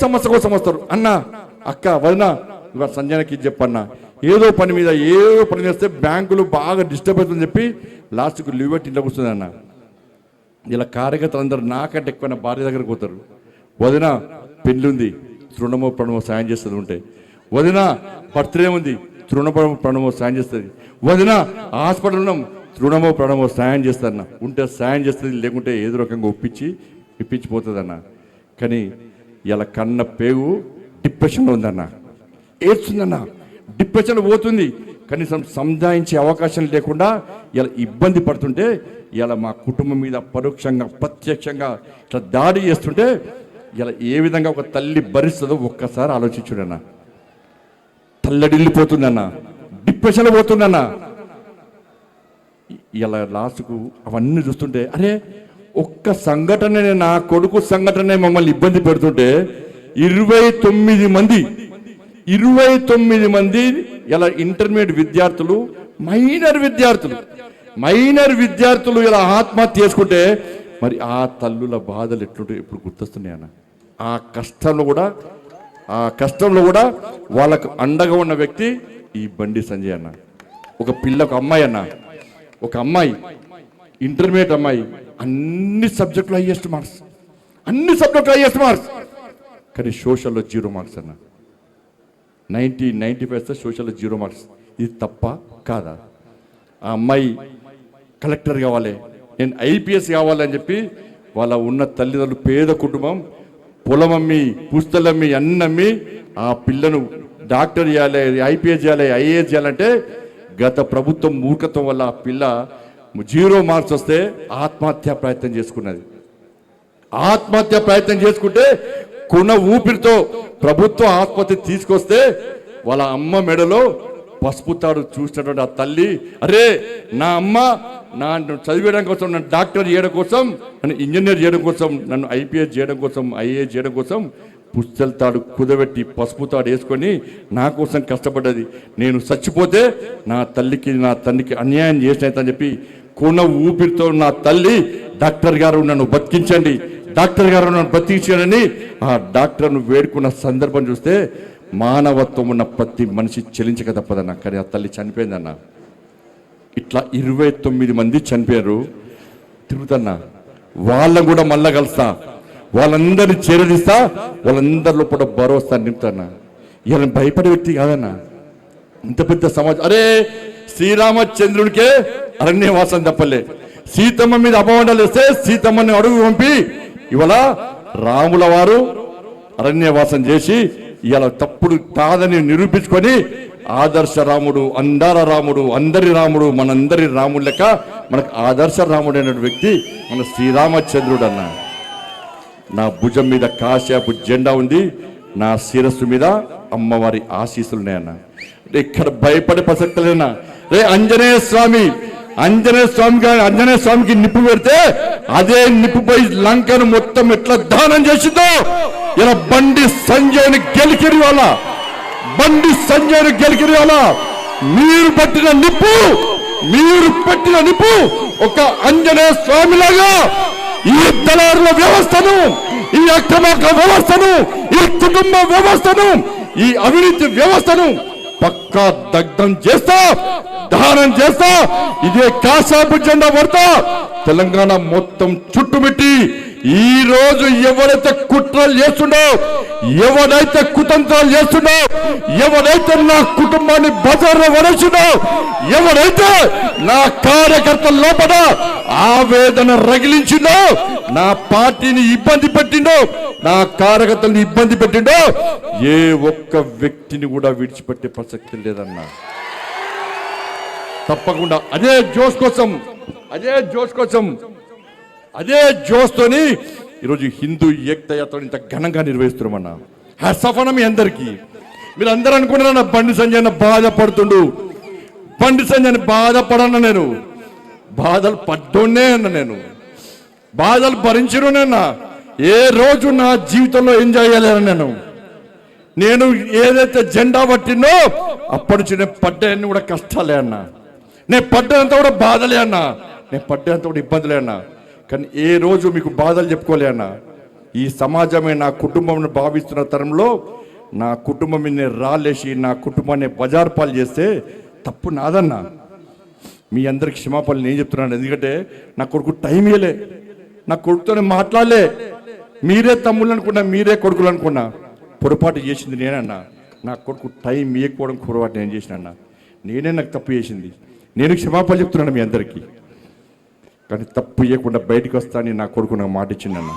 సమస్య కోసం వస్తారు. అన్న అక్క వదిన ఇవాళ సంజయనకి చెప్పన్నా, ఏదో పని మీద చేస్తే బ్యాంకులు బాగా డిస్టర్బ్ అవుతుందని చెప్పి లాస్ట్కు లీవ్ పెట్టి ఇంట్లో కూర్చుంది అన్న. ఇలా కార్యకర్తలు అందరూ నాకంటే ఎక్కువ భార్య దగ్గరకు పోతారు. వదిన పెళ్ళుంది, తృణమో ప్రణమో సాయం చేస్తుంది. ఉంటే వదిన బర్త్డే ఉంది, తృణమో ప్రణమో సాయం చేస్తుంది. వదిన హాస్పిటల్ ఉన్నాం, తృణమో ప్రణమో సాయం చేస్తారన్న. ఉంటే సాయం చేస్తుంది, లేకుంటే ఏదో రకంగా ఇప్పించిపోతుంది అన్న. కానీ ఇలా కన్న పేగు డిప్రెషన్లో ఉందన్న, ఏడ్చుందన్న, డిప్రెషన్ పోతుంది. కనీసం సంజాయించే అవకాశం లేకుండా ఇలా ఇబ్బంది పడుతుంటే, ఇలా మా కుటుంబం మీద పరోక్షంగా ప్రత్యక్షంగా ఇట్లా దాడి చేస్తుంటే ఇలా ఏ విధంగా ఒక తల్లి భరిస్తుందో ఒక్కసారి ఆలోచించుడన్న. తల్లడిల్లిపోతుందన్న, డిప్రెషన్లో పోతుందన్న. ఇలా లాస్ట్కు అవన్నీ చూస్తుంటే అరే ఒక్క సంఘటన, నా కొడుకు సంఘటన మమ్మల్ని ఇబ్బంది పెడుతుంటే 29 మంది ఇలా ఇంటర్మీడియట్ విద్యార్థులు, మైనర్ విద్యార్థులు ఇలా ఆత్మహత్య చేసుకుంటే మరి ఆ తల్లుల బాధలు ఎట్లుంటే ఇప్పుడు గుర్తొస్తున్నాయన్న. ఆ కష్టంలో కూడా వాళ్ళకు అండగా ఉన్న వ్యక్తి ఈ బండి సంజయ్ అన్న. ఒక అమ్మాయి ఇంటర్మీడియట్ అమ్మాయి, అన్ని సబ్జెక్టులు హైయెస్ట్ మార్క్స్, కానీ సోషల్లో 0 మార్క్స్ అన్న. 95 సోషల్లో 0 మార్క్స్. ఇది తప్ప కాదా? ఆ అమ్మాయి కలెక్టర్ కావాలి, నేను ఐపీఎస్ కావాలి అని చెప్పి వాళ్ళ ఉన్న తల్లిదండ్రులు, పేద కుటుంబం, పొలమమ్మి పుస్తలమ్మి అన్నమ్మి ఆ పిల్లను డాక్టర్ చేయాలి, ఐపీఎస్ చేయాలి, ఐఏఎస్ చేయాలంటే గత ప్రభుత్వం మూర్ఖత్వం వల్ల ఆ పిల్ల 0 మార్క్స్ వస్తే ఆత్మహత్య ప్రయత్నం చేసుకుంటే కొన ఊపిరితో ప్రభుత్వ ఆత్మహత్య తీసుకొస్తే వాళ్ళ అమ్మ మెడలో పసుపు తాడు చూసినటువంటి ఆ తల్లి, అరే నా అమ్మ నన్ను చదివేయడం కోసం, నన్ను డాక్టర్ చేయడం కోసం, నన్ను ఇంజనీర్ చేయడం కోసం, నన్ను ఐపీఎస్ చేయడం కోసం, ఐఏఎస్ చేయడం కోసం పుస్తల తాడు కుదబెట్టి పసుపు తాడు వేసుకొని నా కోసం కష్టపడ్డది. నేను చచ్చిపోతే నా తండ్రికి అన్యాయం చేసినని చెప్పి కొన ఊపిరితో నా తల్లి, డాక్టర్ గారు నన్ను బతికించండి, డాక్టర్ గారు నన్ను బతికించాడని ఆ డాక్టర్ను వేడుకున్న సందర్భం చూస్తే మానవత్వం ఉన్న ప్రతి మనిషి చెలించక తప్పదన్న. కానీ ఆ తల్లి చనిపోయిందన్న. ఇట్లా 29 మంది చనిపోయారు. తిరుగుతున్నా, వాళ్ళని కూడా మళ్ళా కలుస్తా, వాళ్ళందరినీ చేరదీస్తా, వాళ్ళందరిలో కూడా భరోసా నింపుతాన్న. ఇలా భయపడే వ్యక్తి కాదన్న. ఇంత పెద్ద సమాజం, అరే శ్రీరామచంద్రుడికే అరణ్యవాసం తప్పలే, సీతమ్మ మీద అపవాదాలు వేస్తే సీతమ్మని అడుగు పంపి ఇవాళ రాముల వారు అరణ్యవాసం చేసి ఇలా తప్పుడు కాదని నిరూపించుకొని ఆదర్శ రాముడు, అందార రాముడు, అందరి రాముడు, మనందరి రాముడు లెక్క మనకు ఆదర్శ రాముడు అనే వ్యక్తి మన శ్రీరామచంద్రుడు అన్న. నా భుజం మీద కాశాపు జెండా ఉంది, నా శిరస్సు మీద అమ్మవారి ఆశీస్సులు ఉన్నాయన్న. ఇక్కడ భయపడే ప్రసక్తి లేనా? రే ఆంజనేయ స్వామికి నిప్పు పెడితే అదే నిప్పుపై లంకను మొత్తం ఎట్లా దానం చేసిందో ఇలా బండి సంజయ్ని గెలికిరి వాళ్ళ మీరు పెట్టిన నిప్పు ఒక ఆంజనేయ స్వామిలాగా ఈ దళారుల వ్యవస్థను, ఈ అక్రమార్క వ్యవస్థను, ఈ కుటుంబ వ్యవస్థను, ఈ అవినీతి వ్యవస్థను పక్కా దగ్ధం చేస్తా, దహనం చేస్తా, ఇదే కాషాపు జెండా పడతా తెలంగాణ మొత్తం చుట్టుముట్టి ఈ రోజు ఎవరైతే కుట్రలు చేస్తుండో, ఎవరైతే కుతంత్రాలు చేస్తుండో, ఎవరైతే నా కుటుంబాన్ని బజార్లో వడేసిండో, ఎవరైతే నా కార్యకర్తల లోపల ఆవేదన రగిలించిండో, నా పార్టీని ఇబ్బంది పెట్టిండో, నా కార్యకర్తలను ఇబ్బంది పెట్టిండో, ఏ ఒక్క వ్యక్తిని కూడా విడిచిపెట్టే ప్రసక్తి లేదన్నా. తప్పకుండా అదే జోస్తోని ఈరోజు హిందూ ఏకతా యాత్ర ఇంత ఘనంగా నిర్వహిస్తున్నామన్నా. హ్యాట్సాఫ్ మీ అందరికీ. మీరు అందరూ అనుకున్నారన్న బండి సంజయ్ బాధపడుతుండు, బండి సంజయ్ బాధపడన్నా, నేను బాధలు పడ్డోనే అన్న, నేను బాధలు భరించడునేనా. ఏ రోజు నా జీవితంలో ఎంజాయ్ చేయలేను. నేను ఏదైతే జెండా పట్టినో అప్పటి నుంచి నేను పడ్డాయన్ని కూడా కష్టాలే అన్నా, నేను పడ్డంత కూడా బాధలే అన్నా, నేను పడ్డంత కూడా ఇబ్బందులే అన్నా. కానీ ఏ రోజు మీకు బాధలు చెప్పుకోలే అన్నా. ఈ సమాజమే నా కుటుంబం భావిస్తున్న తరంలో నా కుటుంబం మీద రాళ్ళేసి నా కుటుంబాన్ని బజారు పాలు చేస్తే తప్పు నాదన్నా. మీ అందరికి క్షమాపణలు నేను చెప్తున్నాను. ఎందుకంటే నా కొడుకు టైం ఇవ్వలే, నా కొడుకుతోనే మాట్లాడలే. మీరే తమ్ముళ్ళు అనుకున్నా, మీరే కొడుకులు అనుకున్నా, పొరపాటు చేసింది నేనన్నా. నా కొడుకు టైం ఇవ్వకపోవడం పొరపాటు నేను చేసిన, నేనే నాకు తప్పు చేసింది. నేను క్షమాపణలు చెప్తున్నాను మీ అందరికీ. కానీ తప్పు ఇవ్వకుండా బయటకు వస్తానని నా కొడుకు నాకు మాట ఇచ్చిందన్న.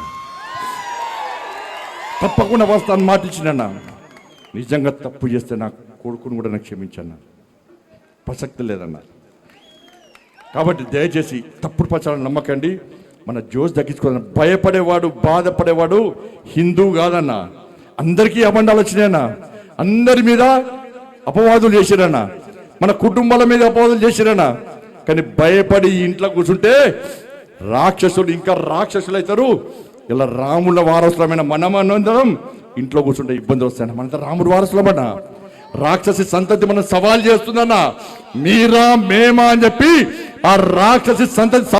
తప్పకుండా వస్తాను మాట ఇచ్చిందన్న. నిజంగా తప్పు చేస్తే నా కొడుకును కూడా నాకు క్షమించన్న, ప్రసక్తి లేదన్న. కాబట్టి దయచేసి తప్పుడు ప్రచారం నమ్మకండి. మన జోష్ దక్కించుకోవాలన్న. భయపడేవాడు, బాధపడేవాడు హిందూ కాదన్న. అందరికీ అబండాలు వచ్చినాయన్న, అందరి మీద అపవాదులు చేసిరన్న, మన కుటుంబాల మీద అపవాదులు చేసిరన్న. కానీ భయపడి ఇంట్లో కూర్చుంటే రాక్షసులు ఇంకా రాక్షసులు అవుతారు. ఇలా రాముల వారసులమైన మనమందరం ఇంట్లో కూర్చుంటే ఇబ్బంది వస్తాయన్న. మనంతా రాముడు వారసులమన్నా. రాక్షసి సంతతి మనం సవాల్ చేస్తుందన్న. మీరా మేమా అని చెప్పి ఆ రాక్షసి సంతతి